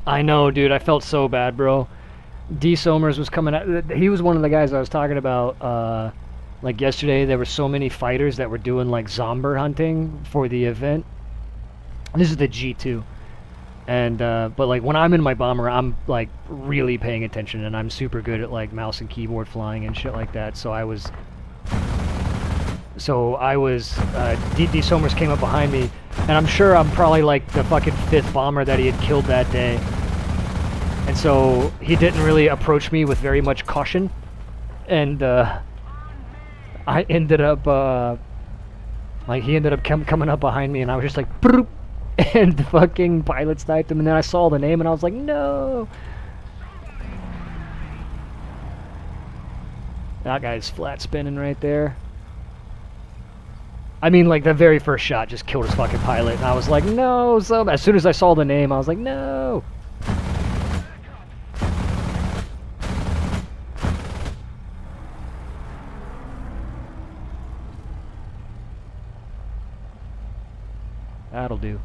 I know, dude. I felt so bad, bro. D. Somers was coming out. He was one of the guys I was talking about. Like yesterday, there were so many fighters that were doing like zombie hunting for the event. This is the G2. And but like when I'm in my bomber, I'm like really paying attention, and I'm super good at like mouse and keyboard flying and shit like that. D. Somers came up behind me, and I'm sure I'm probably like the fucking fifth bomber that he had killed that day. And so he didn't really approach me with very much caution, and I ended up like he ended up coming up behind me, and I was just like, Broop, and the fucking pilot sniped him, and then I saw the name, and I was like, no. That guy's flat spinning right there. I mean, like, the very first shot just killed his fucking pilot, and I was like, no. So as soon as I saw the name, I was like, no. That'll do.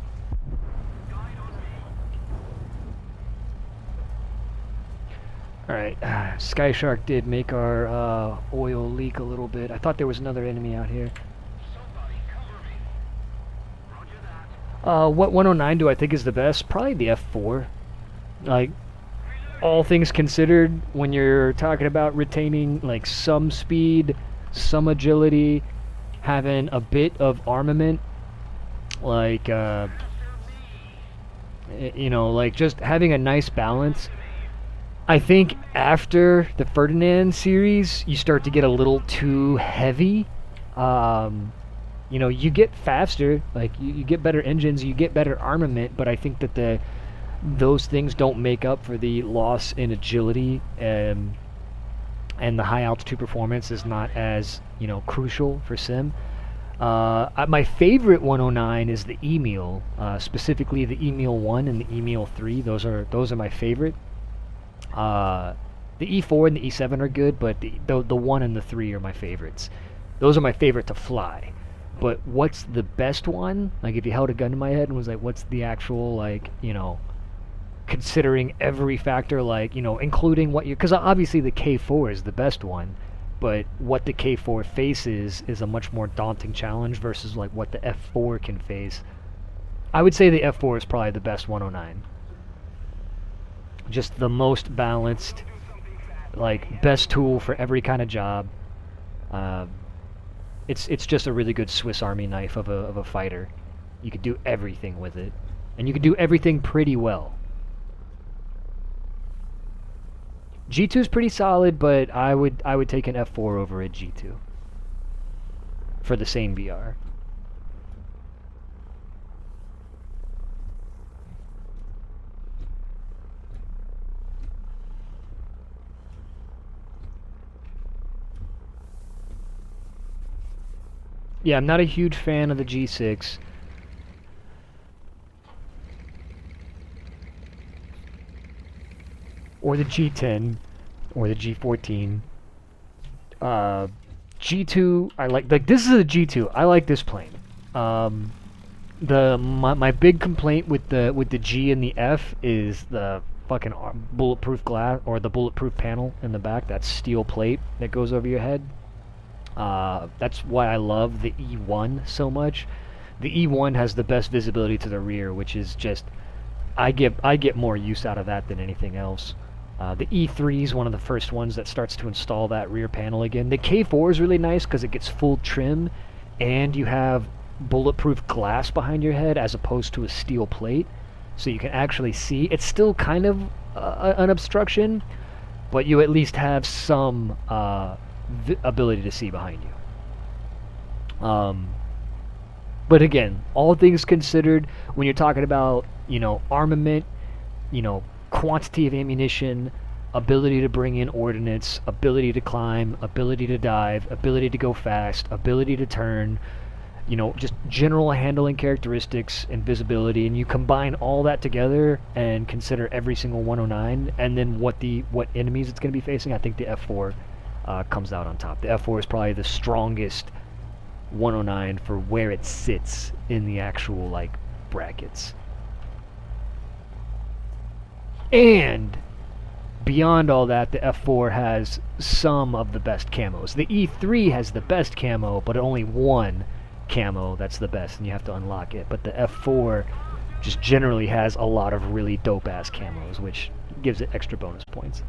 Alright, Sky Shark did make our oil leak a little bit. I thought there was another enemy out here. What 109 do I think is the best? Probably the F4. Like, all things considered, when you're talking about retaining like some speed, some agility, having a bit of armament, like you know, like just having a nice balance. I think after the Ferdinand series, you start to get a little too heavy. You know, you get faster, like you get better engines, you get better armament, but I think that those things don't make up for the loss in agility, and the high altitude performance is not as, you know, crucial for sim. My favorite 109 is the Emil, specifically the Emil 1 and the Emil 3. Those are my favorite. The E4 and the E7 are good, but the 1 and the 3 are my favorites. Those are my favorite to fly. But what's the best one? Like, if you held a gun to my head and was like, what's the actual, like, you know, considering every factor, like, you know, including what you... Because obviously the K4 is the best one, but what the K4 faces is a much more daunting challenge versus, like, what the F4 can face. I would say the F4 is probably the best 109. Just the most balanced, like, best tool for every kind of job. It's just a really good Swiss Army knife of a fighter. You could do everything with it, and you could do everything pretty well. G2 is pretty solid, but I would take an F4 over a G2 for the same VR. Yeah, I'm not a huge fan of the G6. Or the G10. Or the G14. G2, I like this is a G2. I like this plane. My big complaint with the G and the F is the fucking bulletproof glass, or the bulletproof panel in the back, that steel plate that goes over your head. That's why I love the E1 so much. The E1 has the best visibility to the rear, which is just, I get more use out of that than anything else. The E3 is one of the first ones that starts to install that rear panel again. The K4 is really nice because it gets full trim, and you have bulletproof glass behind your head as opposed to a steel plate, so you can actually see. It's still kind of an obstruction, but you at least have some ability to see behind you. But again, all things considered, when you're talking about, you know, armament, you know, quantity of ammunition, ability to bring in ordnance, ability to climb, ability to dive, ability to go fast, ability to turn, you know, just general handling characteristics and visibility, and you combine all that together and consider every single 109, and then what enemies it's going to be facing, I think the F4 comes out on top. The F4 is probably the strongest 109 for where it sits in the actual, like, brackets. And beyond all that, the F4 has some of the best camos. The E3 has the best camo, but only one camo that's the best, and you have to unlock it. But the F4 just generally has a lot of really dope-ass camos, which gives it extra bonus points.